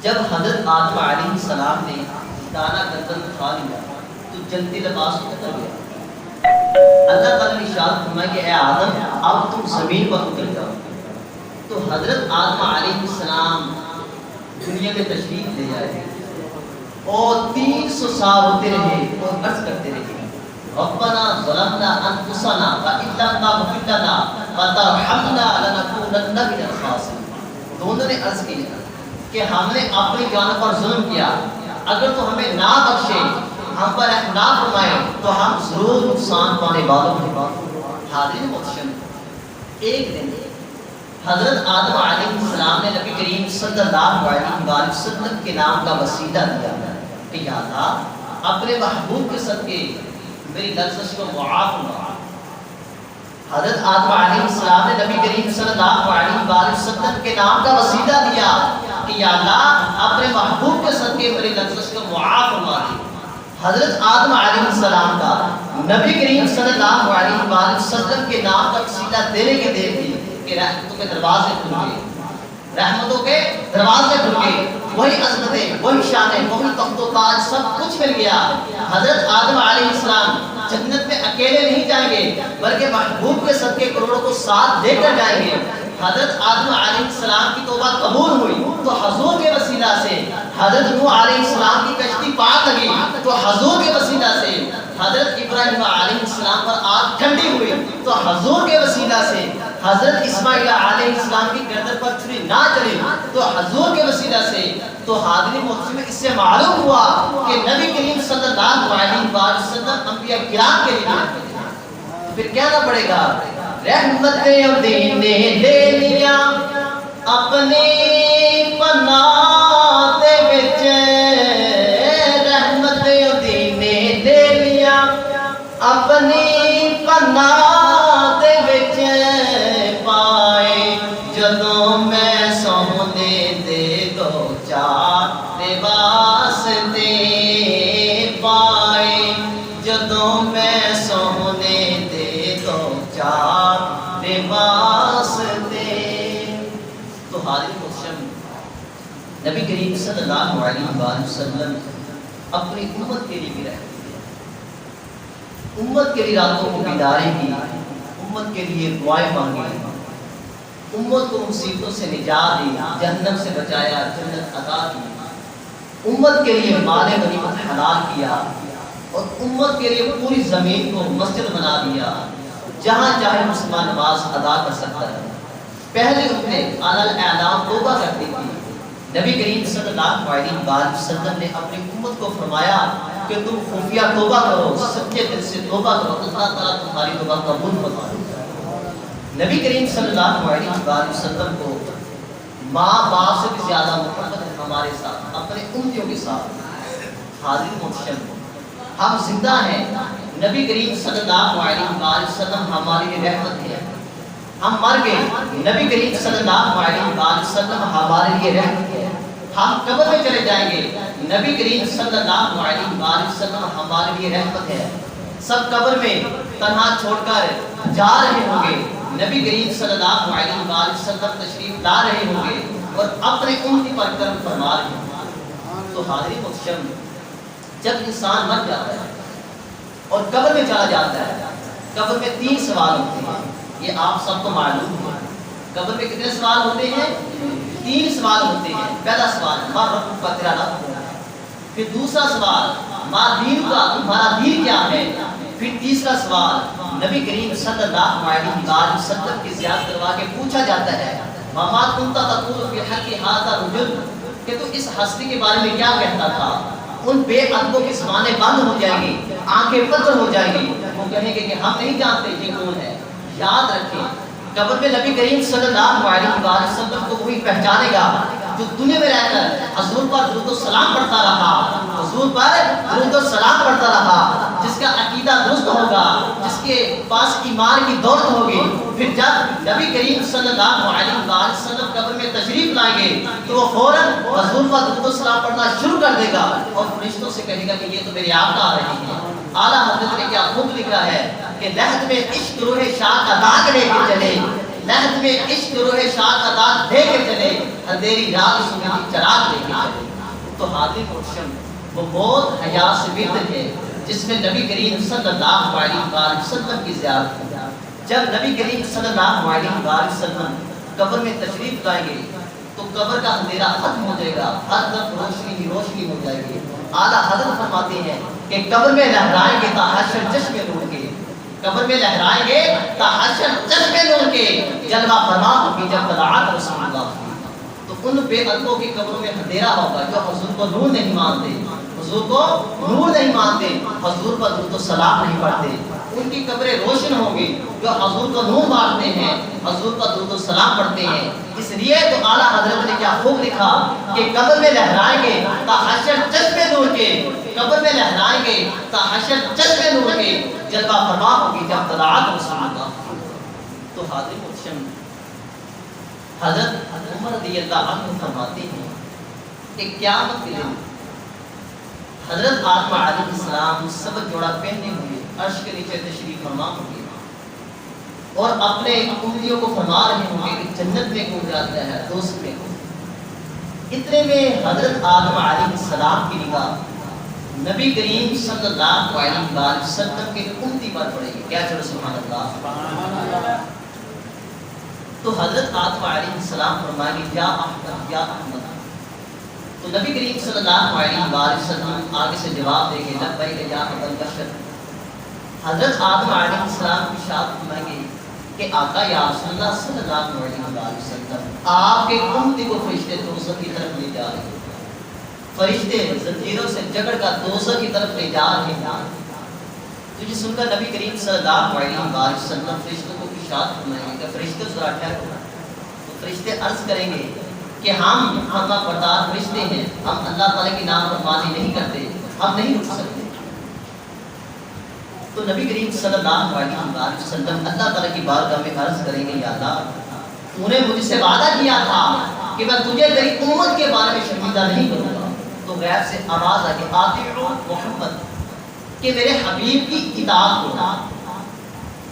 جب حضرت آدم علیہ السلام نے دانا گندم کھا لیا تو جنتی لباس اتر گیا۔ اللہ تعالیٰ نے ارشاد فرمایا کہ اے آدم اب تم زمین پر اتر جاؤ۔ تو حضرت آدم علیہ السلام دنیا میں تشریف لے جائے اور 300 سال ہوتے رہے اور عرض کرتے رہے ربنا ظلمنا انفسنا وان لم تغفر لنا وترحمنا لنكونن من الخاسرین۔ دونوں نے عرض کیا کہ ہم نے اپنی جان پر ظلم کیا، اگر تو ہمیں نہ بخشے، ہم پر رحم نہ فرمائے تو ہم ضرور نقصان پانے والوں ہیں۔ حاضرین محترم، ایک دن حضرت آدم علیہ السلام نے نبی کریم صلی اللہ علیہ وسلم کے نام کا وسیلہ دیا کہ یا اللہ اپنے محبوب کے صدقے میری لفظ کو معاف فرما۔ حضرت آدم علیہ السلام نے نبی کریم صلی اللہ علیہ وسلم کے نام کا وسیلہ دیا کہ یا اللہ اپنے محبوب کے صدقے میری لفظ کو معاف فرما دے۔ حضرت آدم علیہ السلام کا نبی کریم صلی اللہ علیہ وسلم کے نام کا وسیلہ دینے کے دیر تھی کہ رحمتوں کے دروازے کھل گئے، رحمتوں کے دروازے کھل گئے، وہی عظمتیں، وہی شانیں، وہی تخت و تاج سب کچھ مل گیا۔ حضرت آدم علیہ السلام جنت میں اکیلے نہیں جائیں گے بلکہ محبوب کے صدقے کروڑوں کو ساتھ لے کر جائیں گے۔ حضرت آدم علیہ السلام کی توبہ قبول ہوئی تو حضور کے وسیلہ سے، حضرت نوح علیہ السلام کی کشتی پار لگی تو حضور کے وسیلہ سے، حضرت ابراہیم علیہ السلام پر آگ ٹھنڈی ہوئی تو حضور کے وسیلہ سے، حضرت اسماعیل علیہ السلام کی گردن پر چھری نہ چلی تو حضور کے وسیلہ سے۔ تو حاضرین محترم، اس سے معلوم ہوا کہ نبی کریم صلی اللہ علیہ وسلم انبیاء کرام کے لیے پھر کہنا پڑے گا رحمتیں دین نے لے لیا اپنی پناہ دے وچ، رحمتیں دین نے لے لیا اپنی پناہ دے وچ، پائے جدوں میں سونے دے دو چار واسطے، پائے جدوں میں سونے دے دو چار واسطے۔ تو حاضرین محترم، نبی کریم صلی اللہ علیہ وسلم اپنی امت کے لیے بھی رہتے تھے، امت کے لیے راتوں کو بیداری کی، امت کے لیے دعائیں مانگی، امت کو مصیبتوں سے نجات دی، جہنم سے بچایا، جنت عطا کی، امت کے لیے مال غنیمت حلال کیا اور امت کے لیے پوری زمین کو مسجد بنا دیا جہاں چاہے مسلمان نماز ادا کر سکتا ہے۔ پہلے امتیں علی الاعلام توبہ کرتی تھی، نبی کریم صلی اللہ علیہ وسلم نے اپنی امت کو فرمایا کہ تم خفیہ توبہ کرو، سچے دل سے توبہ کرو، اللہ تعالیٰ تمہاری توبہ قبول فرمائے۔ نبی کریم صلی اللہ علیہ وسلم کو ماں باپ سے بھی زیادہ محبت ہے ہمارے ساتھ، اپنے امتیوں کے ساتھ۔ حاضرین محترم، ہم زندہ ہیں، نبی کریم صلی اللہ علیہ وسلم ہمارے لیے رحمت ہے، ہم مر گئے، نبی کریم صلی اللہ علیہ وسلم ہمارے لیے رحمت ہے، ہم قبر میں چلے جائیں گے، نبی کریم صلی اللہ علیہ وسلم ہمارے لیے رحمت ہے۔ سب قبر میں تنہا چھوڑ کر جا رہے ہوں گے، نبی کریم صلی اللہ علیہ وسلم تشریف لا رہے ہوں گے اور اپنے امتی پر کرم فرما رہے ہوں گے۔ تو حاضرین محترم، جب انسان مر جاتا ہے اور قبر میں چلا جاتا ہے، قبر میں 3 سوال ہوتے ہیں، یہ آپ سب کو معلوم ہے۔ قبر میں کتنے سوال ہوتے ہیں؟ 3 سوال ہوتے ہیں۔ پہلا سوال ما ربک کا، تیرا رب کون ہے؟ پھر دوسرا سوال ما دین کا، تمہارا دین کیا ہے؟ پھر تیسرا سوال نبی کریم صلی اللہ علیہ وسلم کی زیارت کروا کے پوچھا جاتا ہے مما کنت تقول فی حق ھذا الرجل، کہ تو اس ہستی کے بارے میں کیا کہتا تھا؟ ان بے ادبوں کی زبانیں بند ہو جائیں گی، آنکھیں پتھر ہو جائیں گی، وہ کہیں گے کہ ہم نہیں جانتے یہ کون ہے۔ یاد رکھیں، قبر میں نبی کریم صلی اللہ علیہ وسلم کو وہی پہچانے گا جو دنیا میں رہ کر حضور پر درود و سلام پڑھتا رہا، حضور پر درود و سلام پڑھتا رہا، جس کا عقیدہ درست ہوگا، جس کے پاس ایمان کی دولت ہوگی۔ پھر جب نبی کریم صلی اللہ علیہ وسلم قبر میں تشریف لائیں گے تو وہ فوراً حضور پر درود و سلام پڑھنا شروع کر دے گا اور فرشتوں سے کہے گا کہ یہ تو میرے آقا آ رہے ہیں۔ اعلیٰ حضرت نے کیا خوب لکھا ہے کہ لحد میں عشق روح شاہ کا داغ لے کے چلے، لہد میں عشق روح شاد کا داد دے کے چلے، اندھیری رات اس میں چراغ دے کے چلے۔ تو حاضر محترم وہ بہت حیا سے ورد ہے جس میں نبی کریم صلی اللہ علیہ وآلہ وسلم کی زیارت ہے۔ جب نبی کریم صلی اللہ علیہ وآلہ وسلم قبر میں تشریف لائیں گے تو قبر کا اندھیرا ختم ہو جائے گا، ہر طرف روشنی ہی روشنی ہو جائے گی۔ اعلیٰ حضرت فرماتے ہیں کہ قبر میں لہرائیں گے تا حشر چشم نور کے، قبر میں لہرائیں گے تا حشر چشم نور کے، جلوہ فرما ہوگی جب طلعت رسول اللہ کی۔ تو ان بے ادبوں کی قبروں میں اندھیرا ہوگا جو حضور کو نور نہیں مانتے، حضور کو نور نہیں مانتے، حضور پر درود و سلام نہیں پڑھتے۔ ان کی قبریں روشن ہوں گی جو حضور کو نور مانتے ہیں، حضور پر درود و سلام پڑھتے ہیں۔ اس لیے تو اعلیٰ حضرت نے کیا خوب لکھا کہ قبر میں لہرائیں گے تا حشر چشم نور کے، قبر میں لہرائیں گے تا حشر چشم نور کے، جلوہ فرما ہوگی جب طلعت رسول اللہ۔ تو حاضر محترم حضرت عمر رضی اللہ عنہ فرماتے ہیں کہ قیامت کے دن حضرت آدم علیہ السلام سبز جوڑا پہنے ہوئے عرش کے نیچے تشریف فرما ہوں گے اور اپنے امتیوں کو فرما رہے ہوں گے کہ جنت میں کون جاتا ہے، دوست میں کون۔ اتنے میں حضرت آدم علیہ السلام کی نگاہ نبی کریم صلی اللہ علیہ وآلہ وسلم کے امتی پر پڑے گی۔ کیا چلو سبحان اللہ۔ تو حضرت آدم علیہ السلام فرمائیں گے یا احمد یا احمد۔ تو نبی کریم صلی اللہ علیہ وآلہ وسلم آگے سے جواب دیں گے لبیک یا ابا البشر۔ حضرت آدم علیہ السلام کی شاد فرمائیں گے کہ آقا یا رسول اللہ صلی اللہ علیہ وآلہ وسلم آپ کے امتی کو فرشتے دوزخ کی طرف لے جا رہے ہیں، فرشتے زنجیروں سے جگڑ کا دوزخ کی طرف لے جا رہے ہیں۔ تو یہ سن کر نبی کریم صلی اللہ علیہ وآلہ وسلم فرشتوں کو ارشاد فرمائیں گے کہ فرشتوں ذرا ٹھہرو۔ تو فرشتے عرض کریں گے کہ ہم فرما بردار فرشتے ہیں، ہم اللہ تعالیٰ کی نافرمانی نہیں کرتے، ہم نہیں رک سکتے۔ تو نبی کریم صلی اللہ علیہ وسلم اللہ تعالیٰ کی بارگاہ میں عرض کریں گے یا اللہ تو نے مجھ سے وعدہ کیا تھا کہ میں تجھے تیری امت کے بارے میں شرمندہ نہیں کروں گا۔ تو غیب سے آواز آئی آطیعوا محمد کہ میرے حبیب کی اطاعت کرو،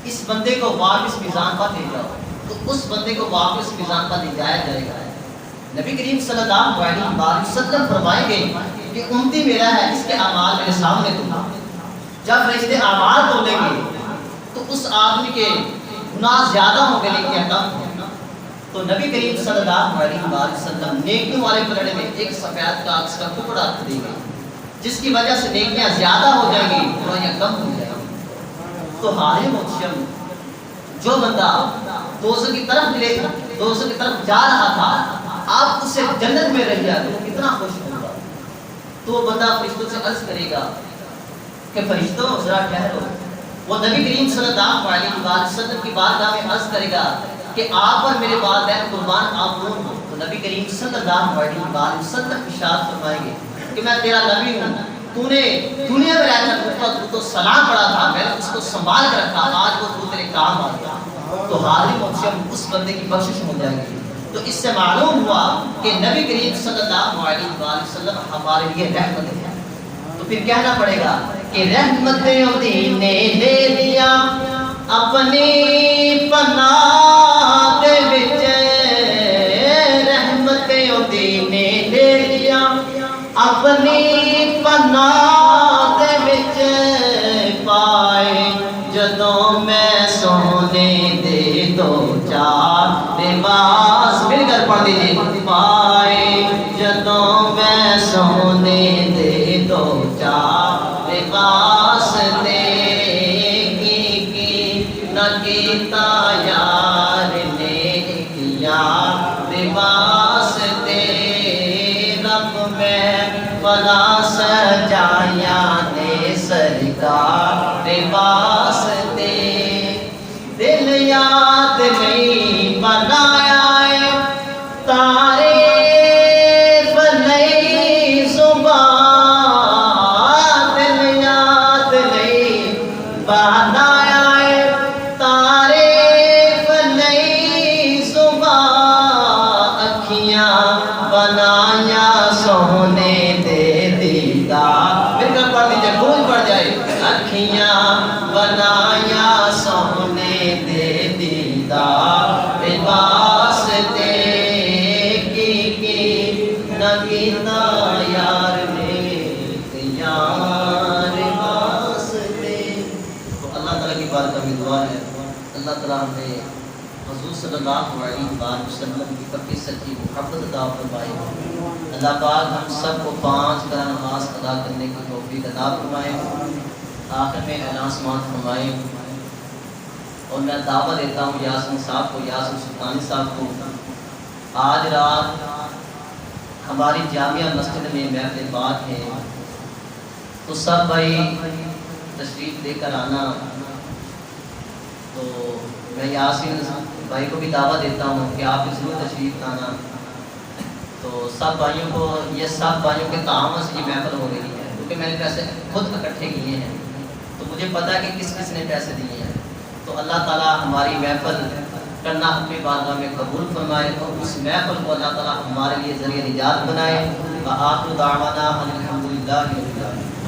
اس بندے کو واپس میزان پر لے جاؤ۔ تو اس بندے کو واپس میزان پر لے جایا جائے گا۔ نبی کریم صلی اللہ علیہ وسلم فرمائیں گے کہ امتی میرا ہے، اس کے اعمال میرے سامنے تم۔ جب فرشتے اعمال تولیں گے تو اس آدمی کے گناہ زیادہ ہوں گے لیکن کم ہوں گے۔ تو نبی کریم صلی اللہ علیہ وسلم نیکیوں والے پلڑے میں ایک سفید کاغذ کا ٹکڑا رکھ دیں گے جس کی وجہ سے نیکیاں زیادہ ہو جائیں گی، برائیاں کم ہو جائیں گی۔ تو حاضر محترم جو بندہ دوزخ کی طرف جا رہا تھا، آپ اس سے جنت میں رہ جائے تو کتنا خوش ہوگا۔ تو وہ بندہ فرشتوں سے عرض کرے گا کہ فرشتوں ذرا ٹھہرو۔ وہ نبی کریم صلی اللہ علیہ وسلم کی بارگاہ میں عرض کرے گا کہ آپ اور میرے والدین قربان آپ کون ہو؟ تو نبی کریم صلی اللہ علیہ وسلم ارشاد فرمائیں گے کہ میں تیرا نبی ہوں، تو نے دنیا میں رہ کر تو سلام پڑھا تھا، میں نے اس کو سنبھال کر رکھا، آج وہ تو تیرے کام آ گیا۔ تو حاضر محترم اس بندے کی بخشش ہو جائے گی۔ تو اس سے معلوم ہوا کہ نبی کریم صلی اللہ علیہ وسلم ہمارے لیے رحمت ہے۔ تو پھر کہنا پڑے گا کہ رحمت دین نے لے لیا اپنی پناہ دے وچ، رحمت دین نے لے لیا اپنی پناہ دے وچ، پائے جدوں میں سونے دے دو چار لباس، مل کر پڑھ دیجیے، پائے جدوں میں سونے دے دو چار لباس دے کی نہ کیتا یار نے کیا لباس دے، رب میں بلا سجایا نے سرکار لباس دے، دل یاد نہیں بنایا ہے تارے بنایا سونے دے دیدار کیتا یار نے یار واسطے. تو اللہ تعالیٰ کی بارگاہ میں دعا ہے اللہ تعالیٰ ہمیں حضور صلی اللہ علیہ وسلم کی پکی سچی محبت عطا فرمائے. اللہ پاک ہم سب کو 5 کا نماز ادا کرنے کی توفیق عطا فرمائے. آخر میں اعلان سماعت فرمائے. اور میں دعوت دیتا ہوں یاسین صاحب کو، یاسین سلطانی صاحب کو، آج رات ہماری جامعہ مسجد میں محفل بات ہے، تو سب بھائی تشریف لے کر آنا. تو میں یاسین بھائی کو بھی دعوت دیتا ہوں کہ آپ ضرور تشریف لانا. تو سب بھائیوں کو، یہ سب بھائیوں کے تعاون سے یہ محفل ہو رہی ہے، کیونکہ میں نے پیسے خود اکٹھے کیے ہیں تو مجھے پتا ہے کہ کس کس نے پیسے دیے ہیں. تو اللہ تعالیٰ ہماری محفل کرنا اپنی بارگاہ میں قبول فرمائے اور اس محفل کو اللہ تعالیٰ ہمارے لیے ذریعہ نجات بنائے. وآخر دعوانا ان الحمد للہ رب العالمین.